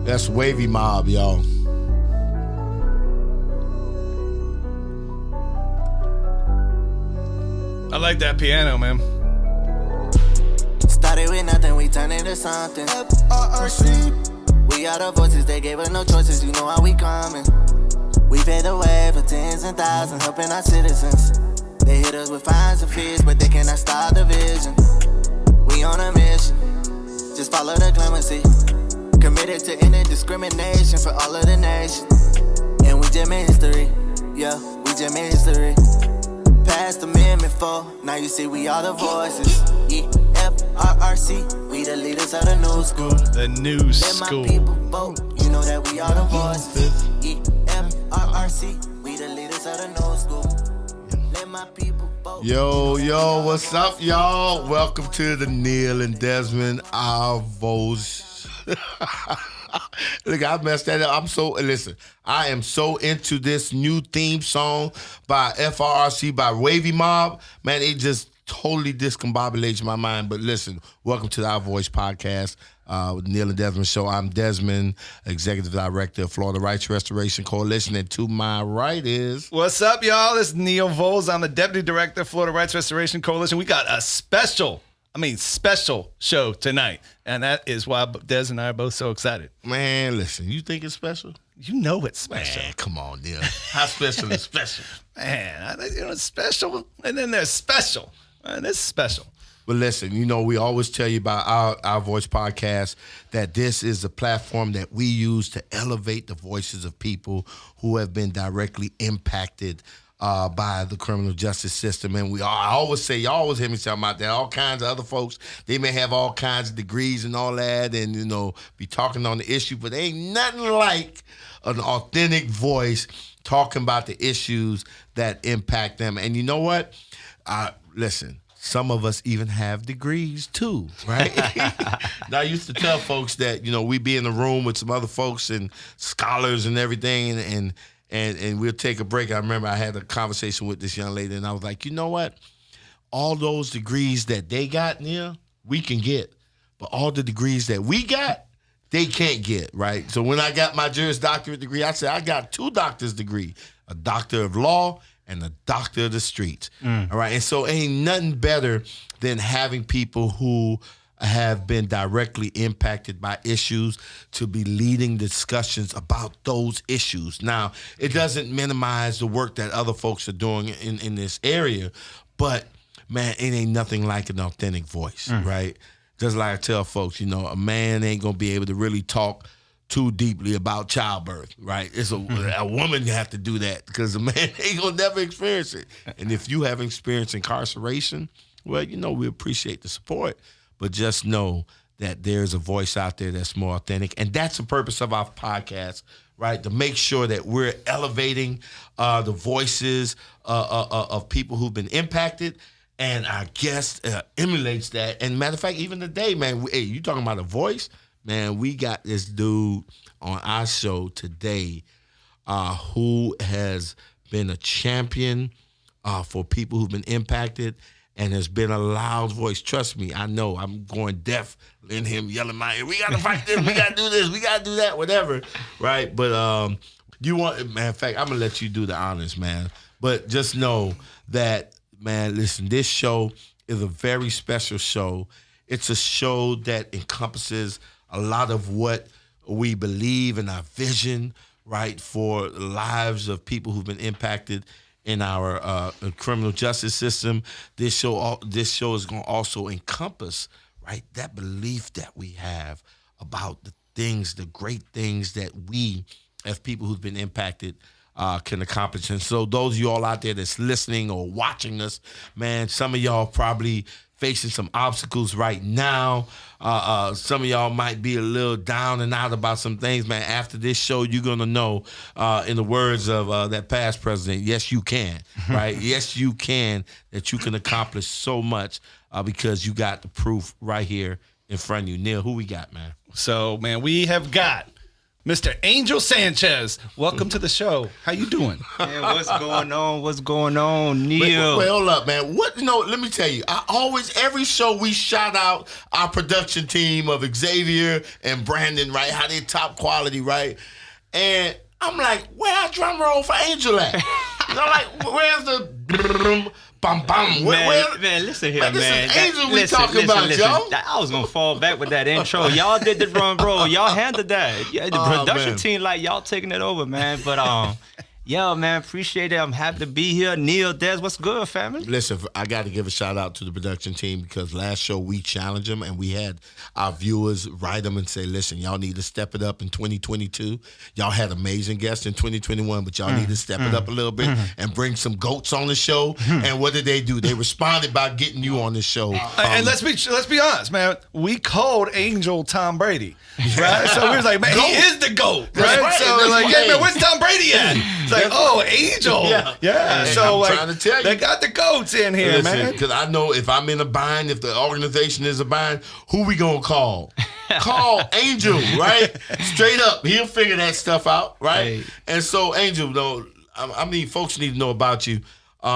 That's Wavy Mob, y'all. I like that piano, man. Started with nothing, we turned into something. FRRC. We are the voices, they gave us no choices, you know how we coming. We paid the way for tens and thousands, helping our citizens. They hit us with fines and fees, but they cannot stop the vision. We on a mission, just follow the clemency. Committed to ending discrimination for all of the nation. And we just made history, yeah, we just made history. Passed Amendment 4, now you see we are the voices. FRRC, we the leaders of the new school. The new school. Let my people vote, you know that we are the voices. FRRC, we the leaders of the new school. Let my people vote. Yo, what's up, y'all? Welcome to the Neil and Desmond, our Volz. Look, I messed that up. I am so into this new theme song by FRRC, by Wavy Mob. Man, it just totally discombobulates my mind. But listen, welcome to the Our Voice podcast with Neil and Desmond Show. I'm Desmond, Executive Director of Florida Rights Restoration Coalition. And to my right is... What's up, y'all? This is Neil Volz. I'm the Deputy Director of Florida Rights Restoration Coalition. We got a special show tonight. And that is why Des and I are both so excited. Man, listen, you think it's special? You know it's special. Man, come on, Neil. How special is special? Man, it's special, and then there's special. And it's special. But listen, we always tell you about our Voice podcast that this is a platform that we use to elevate the voices of people who have been directly impacted by the criminal justice system. And I always say, y'all always hear me talking about that. All kinds of other folks, they may have all kinds of degrees and all that and, be talking on the issue, but there ain't nothing like an authentic voice talking about the issues that impact them. And you know what? Listen, some of us even have degrees too, right? Now, I used to tell folks that, we be in the room with some other folks and scholars and everything, and we'll take a break. I remember I had a conversation with this young lady, and I was like, you know what? All those degrees that they got, we can get. But all the degrees that we got, they can't get, right? So when I got my Juris Doctorate degree, I said I got 2 doctor's degrees, a doctor of law and a doctor of the streets, all right? And so ain't nothing better than having people who have been directly impacted by issues to be leading discussions about those issues. Now, it doesn't minimize the work that other folks are doing in this area, but, man, it ain't nothing like an authentic voice, right? Just like I tell folks, a man ain't going to be able to really talk too deeply about childbirth, right? It's a woman have to do that because a man ain't going to never experience it. And if you have experienced incarceration, well, we appreciate the support. But just know that there's a voice out there that's more authentic. And that's the purpose of our podcast, right? To make sure that we're elevating the voices of people who've been impacted. And our guest emulates that. And matter of fact, even today, man, you talking about a voice? Man, we got this dude on our show today who has been a champion for people who've been impacted and has been a loud voice. Trust me, I know. I'm going deaf in him yelling my ear. We got to fight this. We got to do this. We got to do that, whatever, right? But matter of fact, I'm going to let you do the honors, man. But just know that, man, listen, this show is a very special show. It's a show that encompasses a lot of what we believe in our vision, right, for the lives of people who've been impacted in our criminal justice system. This show is going to also encompass, right, that belief that we have about the great things that we, as people who've been impacted, can accomplish. And so those of you all out there that's listening or watching us, man, some of y'all probably facing some obstacles right now. Some of y'all might be a little down and out about some things, man. After this show, you're going to know, in the words of that past president, yes, you can, right? Yes, you can, that you can accomplish so much because you got the proof right here in front of you. Neil, who we got, man? So, man, we have got Mr. Angel Sanchez. Welcome to the show. How you doing? Man, what's going on? What's going on, Neil? Wait, hold up, man. Let me tell you. Every show we shout out our production team of Xavier and Brandon, right? How they top quality, right? And I'm like, where our drum roll for Angel at? Where's the bum bum? Man, listen here, man. man. This is Angel we talking about, yo. I was gonna fall back with that intro. Y'all did the drum roll. Y'all handled that. Yeah, the production team, y'all taking it over, man. But yeah, man, appreciate it. I'm happy to be here. Neil, Des, what's good, family? Listen, I got to give a shout out to the production team because last show we challenged them and we had our viewers write them and say, listen, y'all need to step it up in 2022. Y'all had amazing guests in 2021, but y'all need to step it up a little bit and bring some goats on the show. And what did they do? They responded by getting you on the show. And let's be honest, man. We called Angel Tom Brady, right? So we was like, man, he is the GOAT, right? So we're like, yeah, man, where's Tom Brady at? It's like, oh, Angel. Yeah. So I'm trying to tell you. They got the goats in here, man. Because I know if I'm in a bind, if the organization is a bind, who we going to call? Call Angel, right? Straight up. He'll figure that stuff out, right? Hey. And so, Angel, though, I mean, folks need to know about you. Where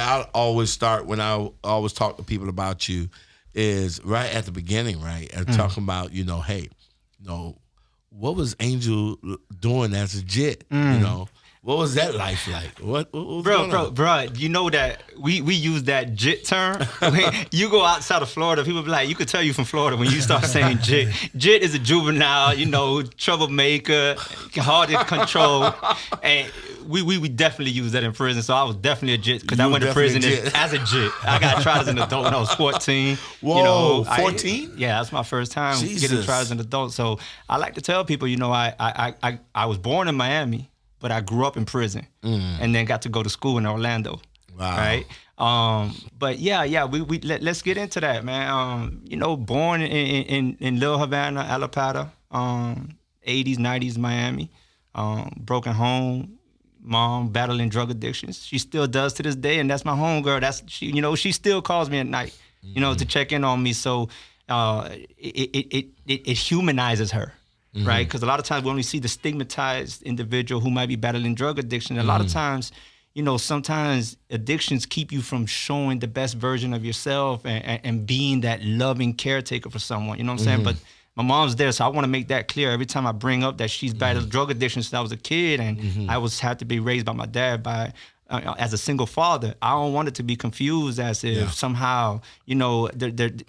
I always start when I always talk to people about you is right at the beginning, right? And talking about, hey, what was Angel doing as a JIT? What was that life like? What bro, you know that we use that JIT term. You go outside of Florida, people be like, you could tell you from Florida when you start saying JIT. JIT is a juvenile, troublemaker, hard to control, and we definitely use that in prison. So I was definitely a JIT because I went to prison as a JIT. I got tried as an adult when I was 14. Whoa, 14? Yeah, that's my first time getting tried as an adult. So I like to tell people, I was born in Miami, but I grew up in prison and then got to go to school in Orlando. Wow. Right? But let's get into that, man. Born in Little Havana, Alapata, 80s, 90s Miami, broken home. Mom battling drug addictions. She still does to this day, and that's my homegirl. She still calls me at night, to check in on me. So it humanizes her, right? Because a lot of times we only see the stigmatized individual who might be battling drug addiction. A lot of times, sometimes addictions keep you from showing the best version of yourself and being that loving caretaker for someone. You know what I'm saying? But my mom's there, so I want to make that clear every time I bring up that she's battled drug addiction since I was a kid, and I had to be raised by my dad as a single father. I don't want it to be confused as if somehow,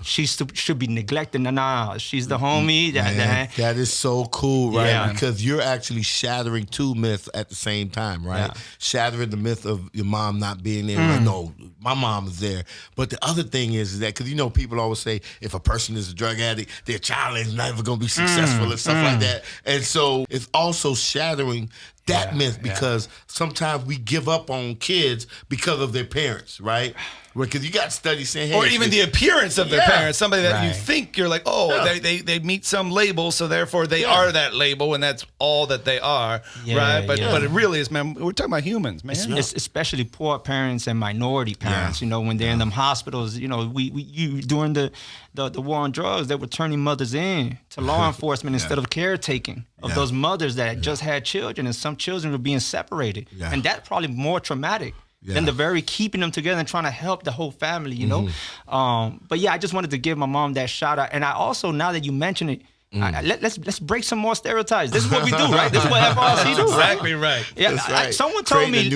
she should be neglected. Nah, she's the homie. That is so cool, right? Yeah. Because you're actually shattering two myths at the same time, right? Yeah. Shattering the myth of your mom not being there. Like, no, my mom is there. But the other thing is that, because people always say if a person is a drug addict, their child is never going to be successful and stuff like that. And so it's also shattering that myth, because sometimes we give up on kids because of their parents, right? Because you got studies saying, hey, or even the appearance of their parents, somebody that you think you're like, they meet some label, so therefore they are that label, and that's all that they are, right? But it really is, man. We're talking about humans, man. It's especially poor parents and minority parents. When they're in them hospitals. We during the war on drugs, they were turning mothers in to law enforcement instead of caretaking of those mothers that just had children, and some children were being separated, and that's probably more traumatic than the very keeping them together and trying to help the whole family, But I just wanted to give my mom that shout out. And I also, now that you mention it, let's break some more stereotypes. This is what we do, right? This is what FRRC do, right? Exactly right. Yeah, that's right. Someone told me,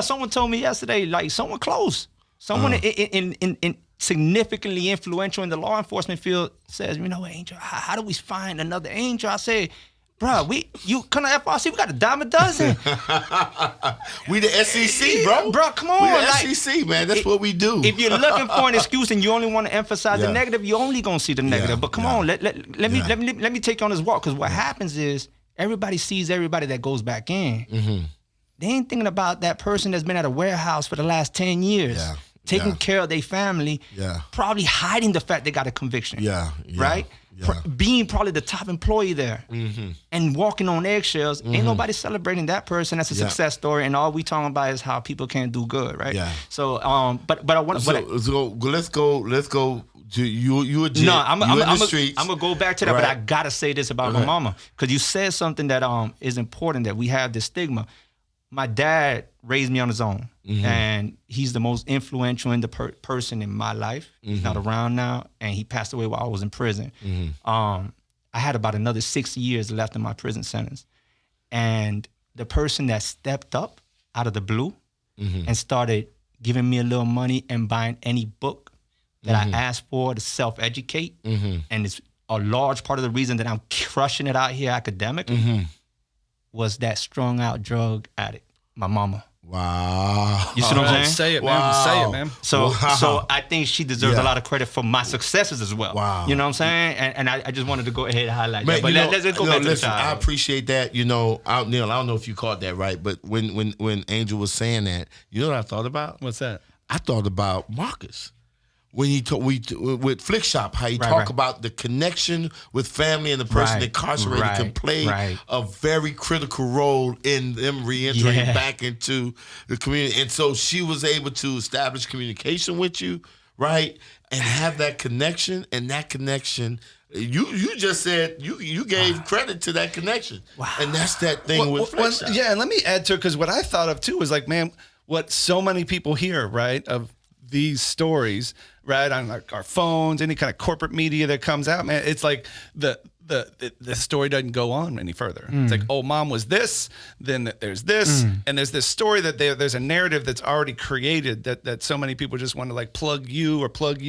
someone told me yesterday, like someone close, someone in significantly influential in the law enforcement field says, Angel, how do we find another Angel? I say, bro, you come to FRRC, we got a dime a dozen. We the SEC, bro. Bro, come on. We the SEC, man. That's what we do. If you're looking for an excuse and you only want to emphasize the negative, you're only going to see the negative. But come on, let me take you on this walk, because what happens is everybody sees everybody that goes back in. They ain't thinking about that person that's been at a warehouse for the last 10 years. taking care of their family, probably hiding the fact they got a conviction. Right? Yeah. Being probably the top employee there and walking on eggshells. Ain't nobody celebrating that person as a success story, and all we talking about is how people can't do good, right? Yeah. So, but I want to. So let's go. You a jet. No, I'm the streets. gonna go back to that, but I gotta say this about my mama, because you said something that is important, that we have this stigma. My dad raised me on his own, and he's the most influential person in my life. He's not around now, and he passed away while I was in prison. I had about another 6 years left in my prison sentence, and the person that stepped up out of the blue and started giving me a little money and buying any book that I asked for to self-educate, and it's a large part of the reason that I'm crushing it out here academically, was that strung out drug addict, my mama. Wow. You see what I'm saying? Say it, man. Say it, man. So I think she deserves a lot of credit for my successes as well. Wow. You know what I'm saying? And I just wanted to go ahead and highlight Man, that. But let's go back to the child. I appreciate that. Neil, I don't know if you caught that right, but when Angel was saying that, you know what I thought about? What's that? I thought about Marcus. When with Flick Shop, how you talk about the connection with family and the person incarcerated can play a very critical role in them reentering back into the community. And so she was able to establish communication with you, right? And have that connection, and that connection, you just said you gave credit to that connection. Wow. And that's that thing with Flick Shop. Yeah, and let me add to it, because what I thought of too was like, man, what so many people hear, right, of these stories, right, on our phones, any kind of corporate media that comes out, man, it's like the story doesn't go on any further. It's like, oh, mom was this, then there's this, and there's this story that there's a narrative that's already created that so many people just want to like plug you or plug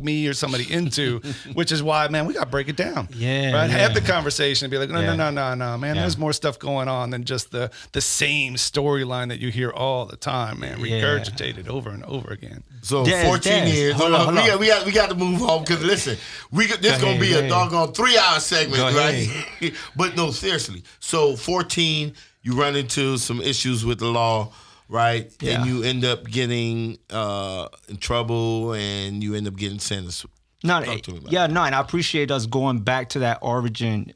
me or somebody into, which is why, man, we got to break it down. Right? Have the conversation and be like, no, man, there's more stuff going on than just the same storyline that you hear all the time, man, regurgitated over and over again. So 14 years. Hold on. We got to move home, because listen, this going to be a doggone 3-hour segment, right? But no, seriously. So 14, you run into some issues with the law, right? Yeah. And you end up getting in trouble, and you end up getting sentenced. And I appreciate us going back to that origin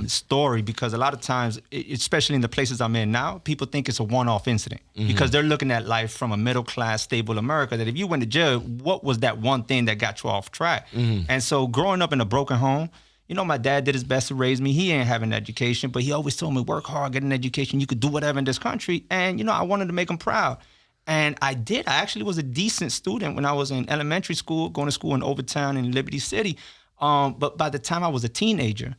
story, because a lot of times, especially in the places I'm in now, people think it's a one-off incident because they're looking at life from a middle-class, stable America, that if you went to jail, what was that one thing that got you off track? And so growing up in a broken home, my dad did his best to raise me. He ain't have an education, but he always told me, work hard, get an education. You could do whatever in this country. And, I wanted to make him proud. And I did. I actually was a decent student when I was in elementary school, going to school in Overtown in Liberty City. But by the time I was a teenager,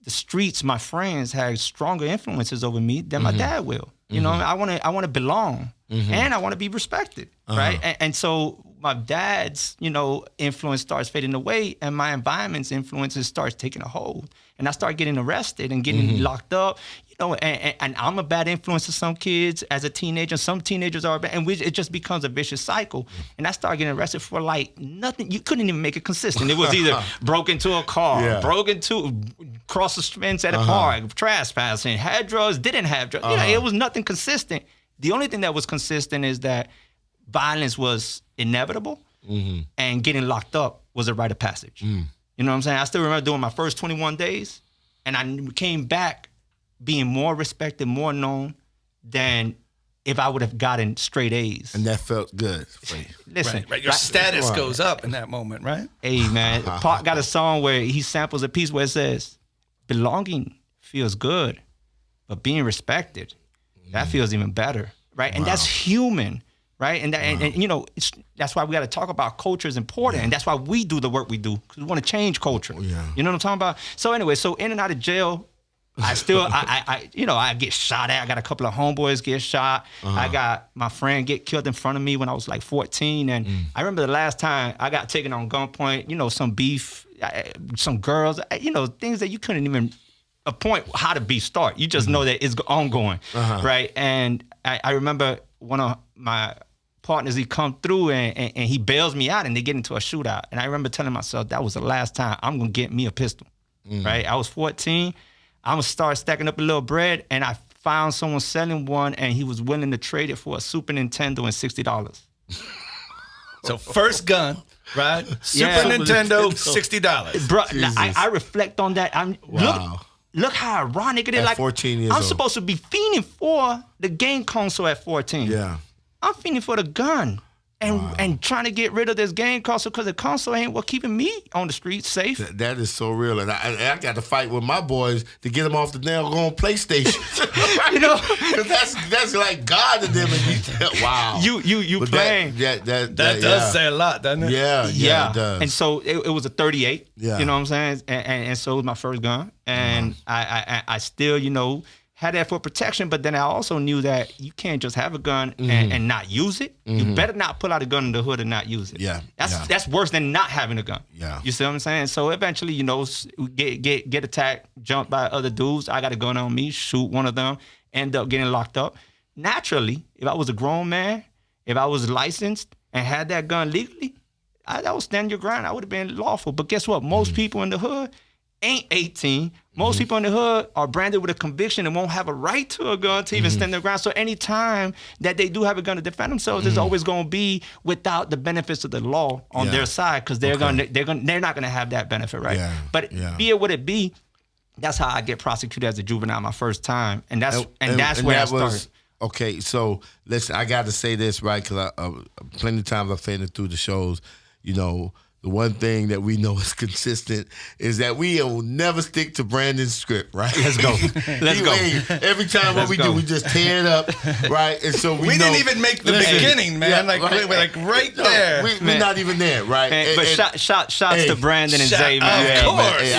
the streets, my friends, had stronger influences over me than my dad will. I want to belong, and I want to be respected, right? And so my dad's, influence starts fading away, and my environment's influences starts taking a hold. And I start getting arrested and getting locked up, and I'm a bad influence to some kids as a teenager. Some teenagers are bad, and it just becomes a vicious cycle. And I started getting arrested for like nothing. You couldn't even make it consistent. It was either broke into a car, cross the fence at a park, trespassing, had drugs, didn't have drugs. It was nothing consistent. The only thing that was consistent is that violence was inevitable, and getting locked up was a rite of passage. You know what I'm saying? I still remember doing my first 21 days, and I came back being more respected, more known than if I would have gotten straight A's. And that felt good. Listen, right. Your status goes up in that moment, right? Hey, man, Pac got a song where he samples a piece where it says, belonging feels good, but being respected, that feels even better, right? And that's human. Right, and that's why we got to talk about culture is important, and that's why we do the work we do, because we want to change culture. You know what I'm talking about? So anyway, in and out of jail, I still I get shot at. I got a couple of homeboys get shot. I got my friend get killed in front of me when I was like 14, and I remember the last time I got taken on gunpoint. Some beef, some girls, things that you couldn't even appoint how the beef start. You just know that it's ongoing, right? And I remember one of my partners, he come through and he bails me out, and they get into a shootout. And I remember telling myself that was the last time I'm gonna get me a pistol. Right? I was 14. I'm gonna start stacking up a little bread, and I found someone selling one, and he was willing to trade it for a Super Nintendo and $60. So first gun, right? Super Nintendo, $60. Bro, I reflect on that. Wow. Look how ironic it is. At like 14 years I'm old. supposed to be fiending for the game console at 14. Yeah. I'm fiending for the gun. And trying to get rid of this game console because the console ain't what keeping me on the street safe. That is so real. And I got to fight with my boys to get them off the nail on PlayStation. You know? 'Cause that's like God to them. And wow. You But playing. That does say a lot, doesn't it? Yeah, it does. And so it was a 38. Yeah. You know what I'm saying? And so it was my first gun. And I still, had that for protection, but then I also knew that you can't just have a gun and not use it. You better not pull out a gun in the hood and not use it. Yeah. That's worse than not having a gun. Yeah. You see what I'm saying? So eventually, get attacked, jumped by other dudes. I got a gun on me, shoot one of them, end up getting locked up. Naturally, if I was a grown man, if I was licensed and had that gun legally, I would stand your ground. I would have been lawful. But guess what? Most people in the hood ain't 18. Most people in the hood are branded with a conviction and won't have a right to a gun to even stand their ground. So any time that they do have a gun to defend themselves, it's always going to be without the benefits of the law on their side because they're not going to have that benefit, right? Yeah. But be it what it be, that's how I get prosecuted as a juvenile my first time, and that's where I started. Okay, so listen, I got to say this, right? Because plenty of times I've said it through the shows, the one thing that we know is consistent is that we will never stick to Brandon's script, right? Let's go. Let's go. Every time what we do, we just tear it up, right? And so we didn't even make the beginning, man. Right there. We're not even there, right? But shouts to Brandon and Xavier. Of course.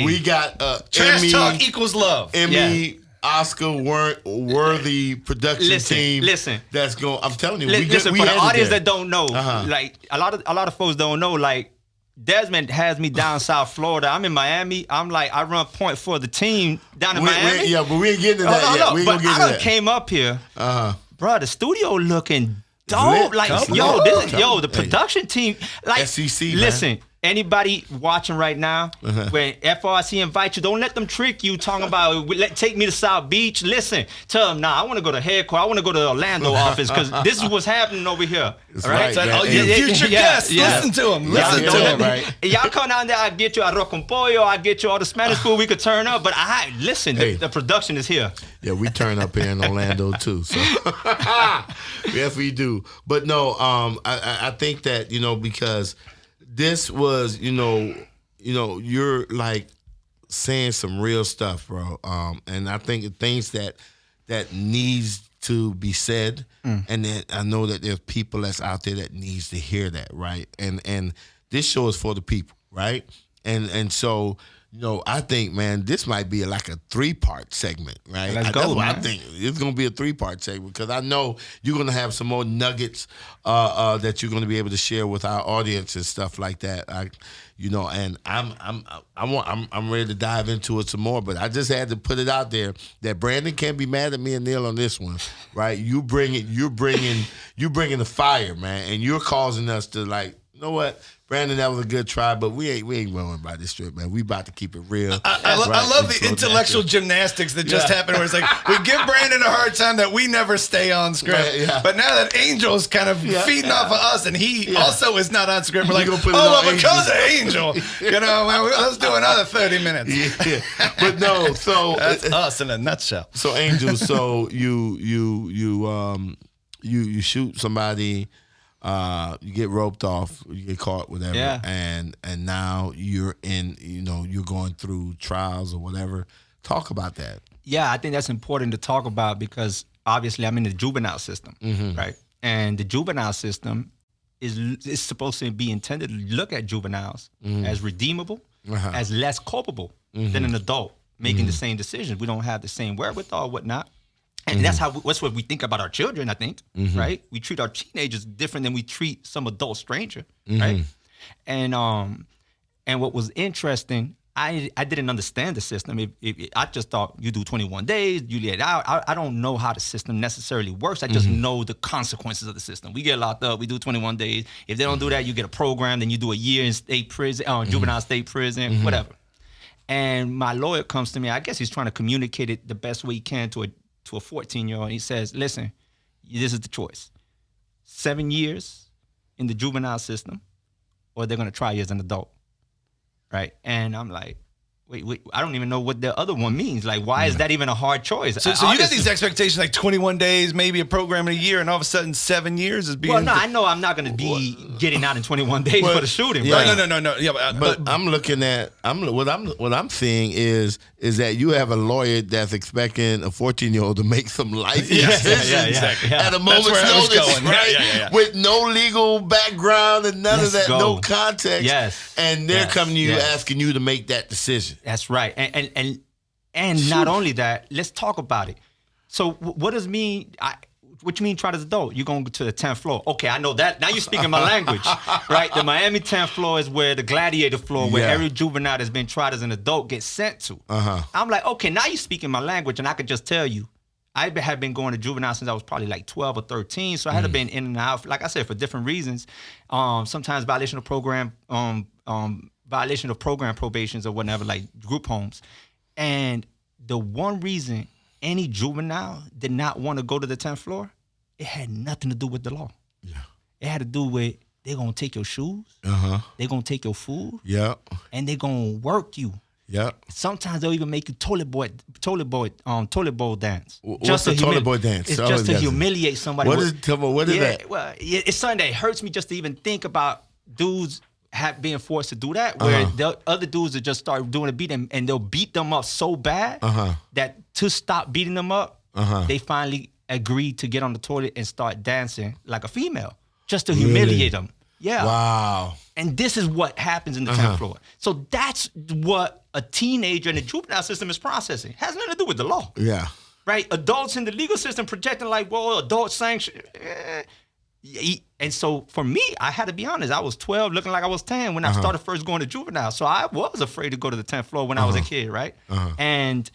We got Trash Emmy, talk equals love. Emmy, Oscar worthy production team. Listen. That's going. I'm telling you. Listen, for the audience that don't know, like a lot of folks don't know, like Desmond has me down South Florida. I'm in Miami. I'm like, I run point for the team down in Miami. But we ain't getting to that yet. We ain't gonna get to that. Came up here, bro. The studio looking Lit. dope. Like, the production team, like, SEC, man. Listen. Anybody watching right now, when FRRC invite you, don't let them trick you talking about, take me to South Beach. Listen, tell them, I want to go to headquarters. I want to go to the Orlando office because this is what's happening over here. That's right? right. You future guests, listen to them. Listen to them. Right. Y'all come down there, I get you arroz con pollo, I get you all the Spanish food we could turn up. But the production is here. Yeah, we turn up here in Orlando too. So yes, we do. But no, I think that because this was, you're like saying some real stuff, bro. And I think things that needs to be said, and that I know that there's people that's out there that needs to hear that, right? And this show is for the people, right? And so, I think, man, this might be like a 3-part segment, right? Let's go, man. I think it's going to be a 3-part segment because I know you're going to have some more nuggets that you're going to be able to share with our audience and stuff like that. And I'm ready to dive into it some more. But I just had to put it out there that Brandon can't be mad at me and Neil on this one, right? You're bringing the fire, man, and you're causing us to you know what? Brandon, that was a good try, but we ain't worrying about this strip, man. We about to keep it real. I love the intellectual gymnastics that just happened where it's like, we give Brandon a hard time that we never stay on script. Yeah. But now that Angel's kind of feeding off of us and he also is not on script, we're like, because of Angel, let's do another 30 minutes. Yeah. But no, so that's us in a nutshell. So Angel, so you shoot somebody. You get roped off, you get caught, whatever, and now you're in, you're going through trials or whatever. Talk about that. Yeah, I think that's important to talk about because obviously I'm in the juvenile system, right? And the juvenile system is supposed to be intended to look at juveniles as redeemable, as less culpable than an adult making the same decisions. We don't have the same wherewithal, whatnot. And that's what we think about our children, I think, right? We treat our teenagers different than we treat some adult stranger, right? And what was interesting, I didn't understand the system. I just thought you do 21 days, you get out. I don't know how the system necessarily works. I just know the consequences of the system. We get locked up, we do 21 days. If they don't do that, you get a program, then you do a year in state prison, juvenile state prison, whatever. And my lawyer comes to me. I guess he's trying to communicate it the best way he can to a 14-year-old. He says, listen, this is the choice. 7 years in the juvenile system, or they're going to try you as an adult, right? And I'm like, wait, I don't even know what the other one means. Like, why is that even a hard choice? So you got these expectations like 21 days, maybe a program in a year, and all of a sudden 7 years is being... Well, no, I know I'm not going to be getting out in 21 days for the shooting. Yeah. Right? No. Yeah, but I'm looking at what I'm seeing is that you have a lawyer that's expecting a 14-year-old to make some life decisions exactly. at a moment's notice, right? Yeah. With no legal background and none of that, no context. Yes. And they're coming to you asking you to make that decision. That's right. And not only that, let's talk about it. So what does mean? What you mean try as adult? You're going to the 10th floor. Okay, I know that. Now you're speaking my language, right? The Miami 10th floor is where the gladiator floor, where every juvenile that's been tried as an adult gets sent to. I'm like, okay, now you're speaking my language, and I could just tell you, I have been going to juvenile since I was probably like 12 or 13, so I had been in and out, like I said, for different reasons. Sometimes violation of program probations or whatever, like group homes. And the one reason any juvenile did not want to go to the 10th floor, it had nothing to do with the law. Yeah. It had to do with they're going to take your shoes, they're going to take your food, and they're going to work you. Yeah. Sometimes they'll even make you toilet bowl dance. What's the toilet bowl dance? It's just to humiliate somebody. What is that? Well, it's something that hurts me just to even think about dudes being forced to do that, where the other dudes will just start doing a beat and they'll beat them up so bad that to stop beating them up, they finally agreed to get on the toilet and start dancing like a female just to humiliate them. Yeah. Wow. And this is what happens in the 10th floor. So that's what a teenager in the juvenile system is processing. It has nothing to do with the law. Yeah. Right? Adults in the legal system projecting like, well, adult sanction. And so for me, I had to be honest. I was 12 looking like I was 10 when I started first going to juvenile. So I was afraid to go to the 10th floor when I was a kid, right? And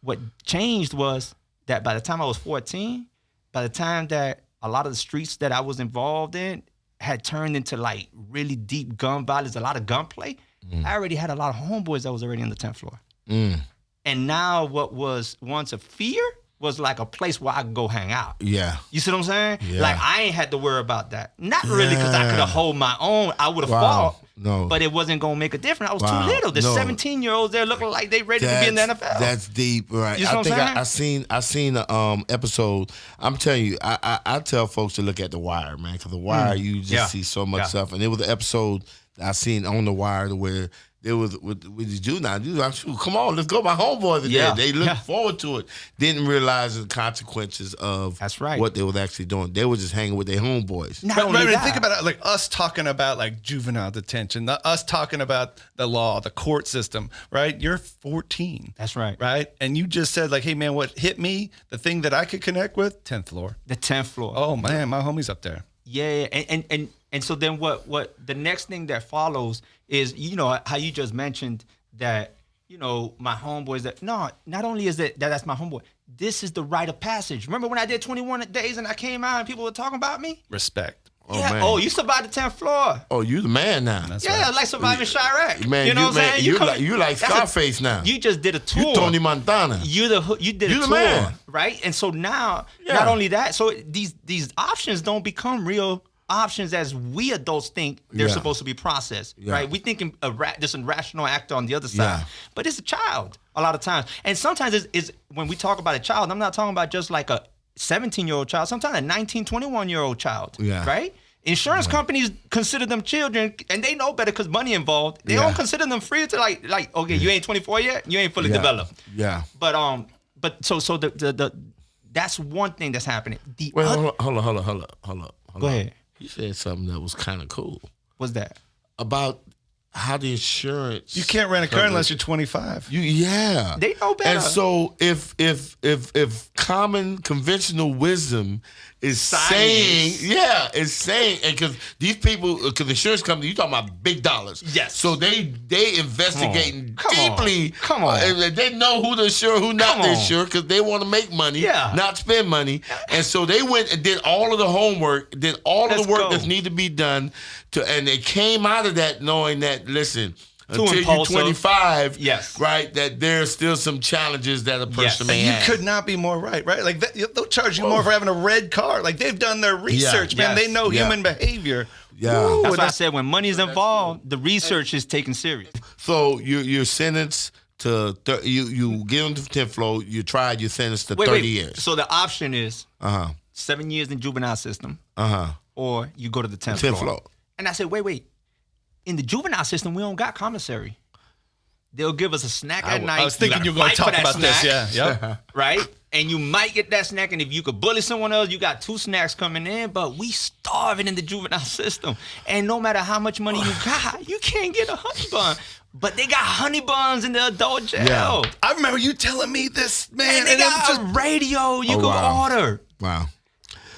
what changed was that by the time I was 14, by the time that a lot of the streets that I was involved in had turned into like really deep gun violence, a lot of gunplay, I already had a lot of homeboys that was already on the 10th floor. And now what was once a fear was like a place where I could go hang out. Yeah. You see what I'm saying? Yeah. Like I ain't had to worry about that. Not really because I could have hold my own. I would have fought. No. But it wasn't going to make a difference. I was too little. There's 17-year-olds there looking like they ready to be in the NFL. That's deep, right? You see what I'm saying? I seen an episode. I'm telling you, I tell folks to look at The Wire, man, because The Wire, you just see so much stuff. And it was an episode I seen on The Wire where there was with these juveniles. Come on, let's go. My homeboys are there. They looked forward to it. Didn't realize the consequences of what they was actually doing. They were just hanging with their homeboys. Right, think about it, like us talking about like juvenile detention, us talking about the law, the court system, right? You're 14. That's right. Right? And you just said like, hey man, what hit me, the thing that I could connect with, 10th floor. The 10th floor. Oh man, my homie's up there. Yeah, and so then what the next thing that follows is, you know, how you just mentioned that, you know, my homeboys not only is that's my homeboy, this is the rite of passage. Remember when I did 21 days and I came out and people were talking about me? Respect. Oh, man. Oh, you survived the 10th floor. Oh, you the man now. That's right. Like surviving Chirac. Man, you know what I'm saying? You like Scarface now. You just did a tour. You Tony Montana. You did a tour, man. Right? And so now, not only that, so these options don't become real options as we adults think they're supposed to be processed, right? We thinking this irrational actor on the other side, but it's a child a lot of times. And sometimes it's when we talk about a child, I'm not talking about just like a 17-year-old child, sometimes a 19, 21-year-old child, right? Insurance companies consider them children, and they know better because money involved. They don't consider them free to like okay, you ain't 24 yet, you ain't fully developed. Yeah. But so the that's one thing that's happening. Hold on. Go ahead. You said something that was kind of cool. What's that? About how the insurance. You can't rent a car unless you're 25. They know better. And so if common conventional wisdom is saying, and because these people, because insurance companies, you talking about big dollars. Yes. So they investigating deeply. Come on. And they know who to insure, who not to insure, because they want to make money, not spend money. And so they went and did all of the homework, did all of the work that needed to be done, and they came out of that knowing that, listen, until you're 25, yes, right, that there's still some challenges that a person may have. You could not be more right? Like they'll charge you more for having a red car. Like they've done their research, man. They know human behavior. Yeah, that's why I said when money is involved, the research is taken serious. So you're sentenced to you get on the 10th floor. You tried. You're sentenced to 30 years. So the option is 7 years in juvenile system, or you go to the 10th floor. And I said, wait. In the juvenile system, we don't got commissary. They'll give us a snack at night. I was thinking you were going to talk about this. Yeah. Right? And you might get that snack, and if you could bully someone else, you got 2 snacks coming in, but we starving in the juvenile system. And no matter how much money you got, you can't get a honey bun. But they got honey buns in the adult jail. Yeah. I remember you telling me this, man. And they got a radio you can order. Wow.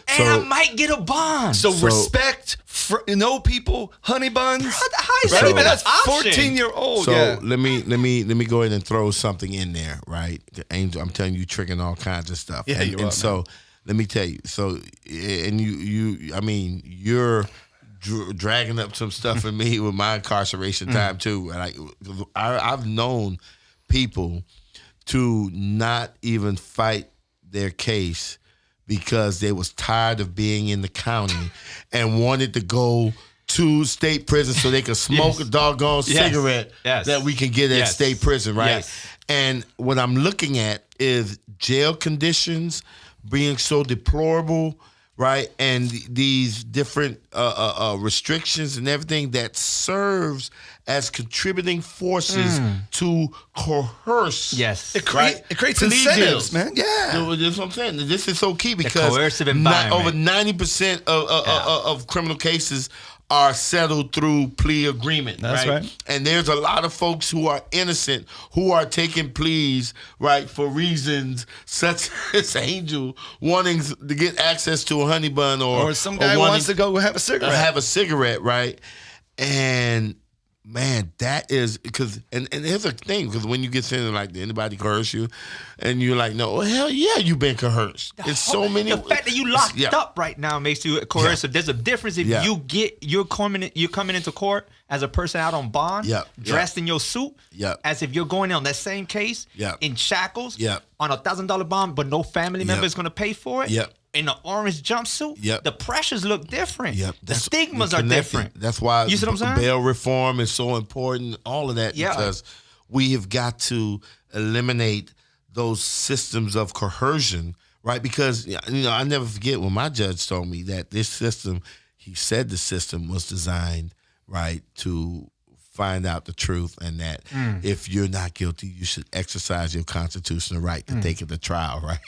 And I might get a bond. So respect for people, honey buns. How is that's 14-year-old. So let me go ahead and throw something in there, right? Angel, I'm telling you, tricking all kinds of stuff. Yeah, and so let me tell you. So and you're dragging up some stuff for me with my incarceration time too. Like I've known people to not even fight their case because they was tired of being in the county and wanted to go to state prison so they could smoke a doggone cigarette that we can get at state prison, right? Yes. And what I'm looking at is jail conditions being so deplorable, right? And these different restrictions and everything that serves as contributing forces to coerce. Yes. It creates incentives, man. Yeah. That's what I'm saying. This is so key because coercive environment. Over 90% of criminal cases are settled through plea agreement. That's right. And there's a lot of folks who are innocent who are taking pleas, right, for reasons such as Angel wanting to get access to a honey bun or some guy wants to go have a cigarette. Right? And man, that is because, and here's the thing, because when you get sentenced, like, did anybody coerce you? And you're like, no, well, hell yeah, you've been coerced. It's so many. The fact that you locked up right now makes you coercive. Yeah. There's a difference if you're coming into court as a person out on bond, dressed in your suit, as if you're going on that same case in shackles on $1,000 bond, but no family member is going to pay for it. In the orange jumpsuit, the pressures look different. The stigmas are different. That's why you see what I'm saying? Bail reform is so important, all of that, because we have got to eliminate those systems of coercion, right? Because, I never forget when my judge told me that this system, he said the system was designed, right, to find out the truth, and that if you're not guilty, you should exercise your constitutional right to take it to trial, right?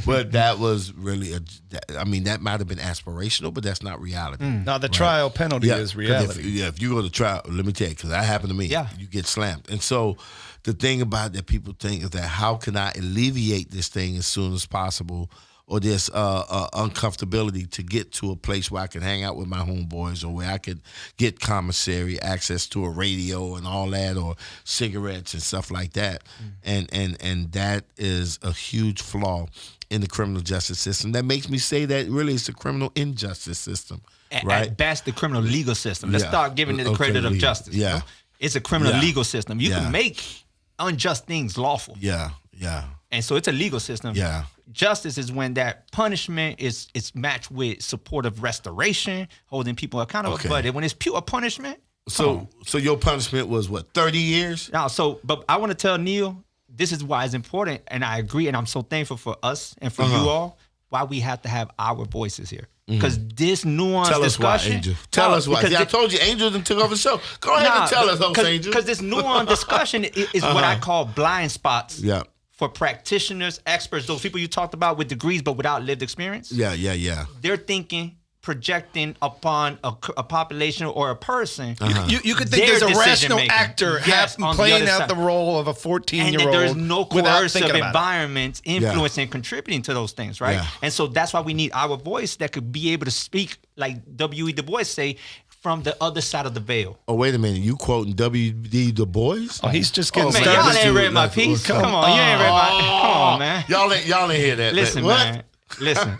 But that was really, that might have been aspirational, but that's not reality. No, the trial penalty is reality. If you go to trial, let me tell you, because that happened to me, you get slammed. And so the thing about that people think is that how can I alleviate this thing as soon as possible, or this uncomfortability to get to a place where I can hang out with my homeboys, or where I could get commissary access to a radio and all that, or cigarettes and stuff like that. And that is a huge flaw in the criminal justice system. That makes me say that really it's the criminal injustice system, right? At best, the criminal legal system. Let's start giving it the credit of justice. Yeah. It's a criminal legal system. You can make unjust things lawful. Yeah. And so it's a legal system. Yeah. Justice is when that punishment is matched with supportive restoration, holding people accountable. Okay. But when it's pure punishment, so your punishment was what, 30 years? No, but I want to tell Neil, this is why it's important, and I agree, and I'm so thankful for us and for you all, why we have to have our voices here. Because this nuanced discussion. Tell us why. I told you, Angel done took over the show. Go ahead and tell us, Angel. Because this nuanced discussion is what I call blind spots. For practitioners, experts, those people you talked about with degrees but without lived experience. Yeah. They're thinking, projecting upon a population or a person. You could think there's a rational actor playing out the role of a 14-year-old. And there's no coercive environment influencing and contributing to those things, right? Yeah. And so that's why we need our voice that could be able to speak, like W.E. Du Bois say, from the other side of the veil. Oh, wait a minute. You quoting W.E. Du Bois? Oh, he's just getting started. Y'all ain't read my piece. Come on. You ain't read my piece. Come on, man. Y'all ain't hear that. Listen, man. Listen.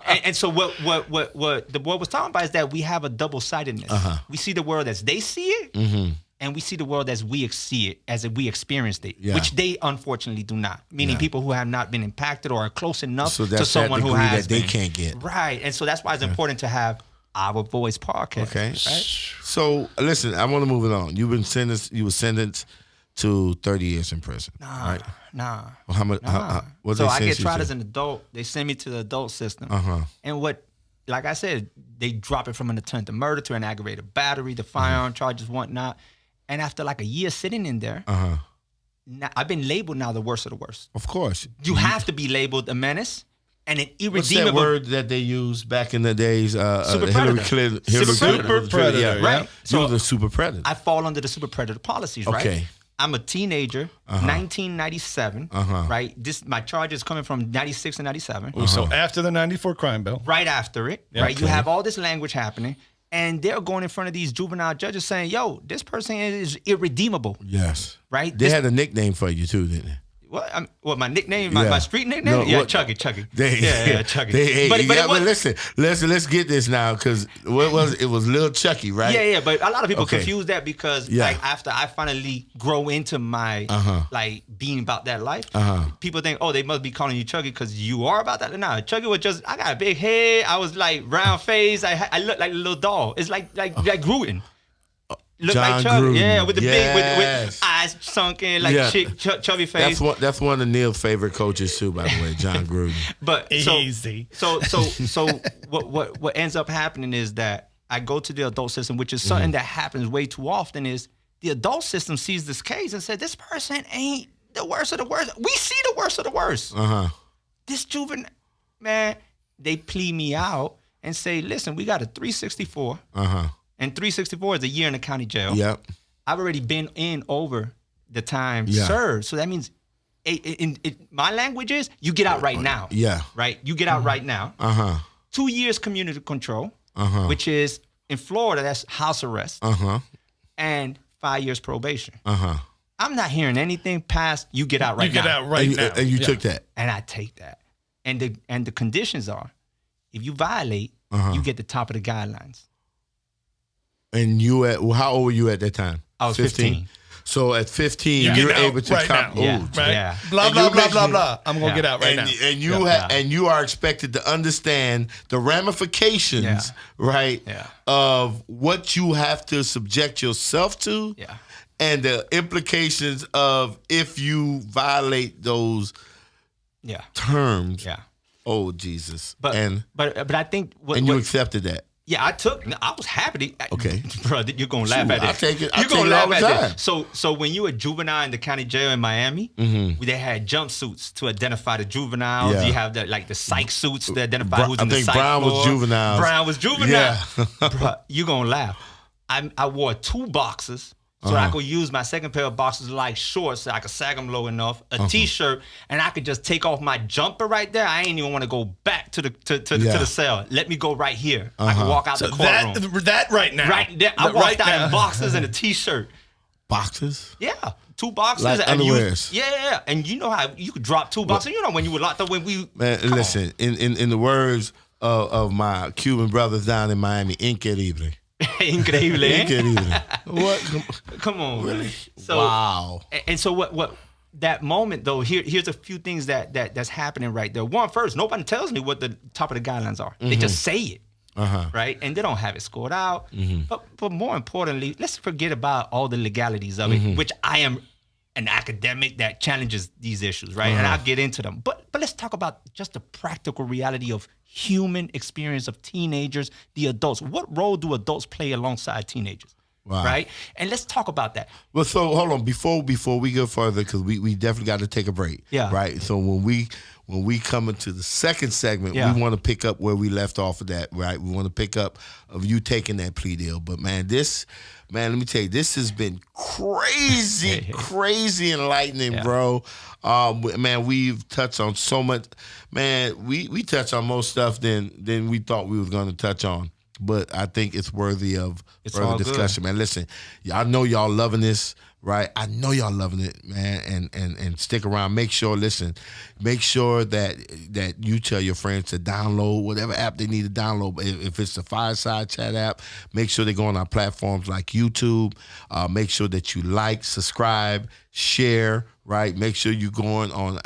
And so what Du Bois was talking about is that we have a double-sidedness. We see the world as they see it, and we see the world as we see it, as if we experienced it, Yeah. which they unfortunately do not. Meaning people who have not been impacted or are close enough So to that's someone that who degree has that they been. can't get. Right, and so that's why it's important to have Our Voice podcast. Okay. Right? So listen, I want to move it on. You were sentenced to 30 years in prison. Right? Nah. Well, how much? What So they I get sentence you tried to? as an adult. They send me to the adult system. Uh-huh. And like I said, they drop it from an attempted murder to an aggravated battery, the firearm charges, whatnot. And after like a year sitting in there, now, I've been labeled now the worst of the worst. Of course. You have to be labeled a menace and an irredeemable. What's that word that they used back in the days? Super Hillary predator. Clinton. Super predator, Yeah, yeah. right. So- You're the super predator. I fall under the super predator policies, right? Okay. I'm a teenager, 1997, right? My charge is coming from 96 and 97. So after the 94 crime bill. Right after it, right? Okay. You have all this language happening, and they're going in front of these juvenile judges saying, yo, this person is irredeemable, Yes. right? They had a nickname for you too, didn't they? What my nickname, Yeah. my street nickname? No, Yeah, what- Chucky. Yeah, Chucky. But it was- listen. Let's get this now because what was it? Was Lil Chucky, right? Yeah, but a lot of people Okay. confuse that because Yeah. like after I finally grow into my like being about that life, people think, oh, they must be calling you Chucky because you are about that. Nah, Chucky was just I got a big head. I was like round face. I look like a little doll. It's like Gruden. Look John like Chucky, Gruden. yeah, with the big with Yes. eyes sunken, like Yeah. chubby face. That's one of Neil's favorite coaches too, by the way, John Gruden. But Easy. So what ends up happening is that I go to the adult system, which is something that happens way too often. Is the adult system sees this case and said, this person ain't the worst of the worst. We see the worst of the worst. This juvenile man, they plea me out and say, listen, we got a 364. And 364 is a year in the county jail. Yep. I've already been in over the time Yeah. served. So that means my language is you get out right now. Yeah. Right? You get out right now. 2 years community control, which is in Florida, that's house arrest. And 5 years probation. I'm not hearing anything past you get out right now. You get out right now. And you took that. And I take that. And the conditions are if you violate, you get the top of the guidelines. And how old were you at that time? I was 15. So at 15, You you're get out able to right come. now. Yeah. Right? Yeah. Blah, And blah, you blah, make- blah, blah. I'm going to get out right now. And you are expected to understand the ramifications, Yeah. right, Yeah. of what you have to subject yourself to, Yeah. and the implications of if you violate those Yeah. terms. Yeah. Oh Jesus! But I think you accepted that. Yeah, I was happy to. Okay. Bro, you're going to laugh at I'll it. take it. You're going to all laugh the at time. it. So when you were juvenile in the county jail in Miami, they had jumpsuits to identify the juveniles. Yeah. You have the psych suits to identify who's in the psych Brown was floor. juveniles. Brown was juvenile. Yeah. Bro, you're going to laugh. I wore 2 boxers so I could use my second pair of boxers like shorts so I could sag them low enough, a T-shirt, and I could just take off my jumper right there. I ain't even want to go back to the cell. Let me go right here. I can walk out the courtroom. That right now. Right there. I walked out in boxers and a T-shirt. Boxers? Yeah. 2 boxers. Like and underwears. Yeah. And you know how you could drop 2 boxers. You know when you were locked up when we... Man, Come listen, in the words of my Cuban brothers down in Miami, increíble. Increíble, eh? Increíble. What? Come on, really? So, Wow. And so what that moment though, here's a few things that's happening right there. One, first, nobody tells me what the top of the guidelines are. They just say it. Right? And they don't have it scored out. But more importantly, let's forget about all the legalities of it, which I am an academic that challenges these issues, right? And I'll get into them. But let's talk about just the practical reality of human experience of teenagers, the adults. What role do adults play alongside teenagers? Wow. Right? And let's talk about that. Well, so hold on before we go further, because we definitely got to take a break. Yeah. Right. So when we come into the second segment, Yeah. we want to pick up where we left off of that. Right. We want to pick up of you taking that plea deal. But man, let me tell you, this has been crazy enlightening, Yeah. bro. Man, we've touched on so much. Man, we touched on more stuff than we thought we was going to touch on. But I think it's worthy of It's all further discussion, man. Listen, I know y'all loving this, right? I know y'all loving it, man, and stick around. Make sure that you tell your friends to download whatever app they need to download. If it's the Fireside Chat app, make sure they go on our platforms like YouTube. Make sure that you like, subscribe, share, right? Make sure you're going on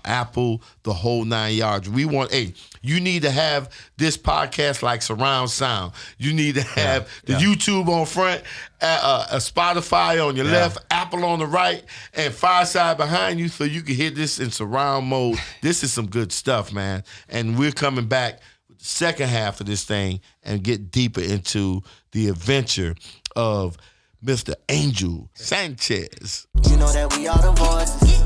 Apple, the whole 9 yards. You need to have this podcast like surround sound. You need to have the YouTube on front, a Spotify on your left, Apple on the right, and Fireside behind you so you can hear this in surround mode. This is some good stuff, man. And we're coming back with the second half of this thing and get deeper into the adventure of Mr. Angel Sanchez. You know that we are the voices.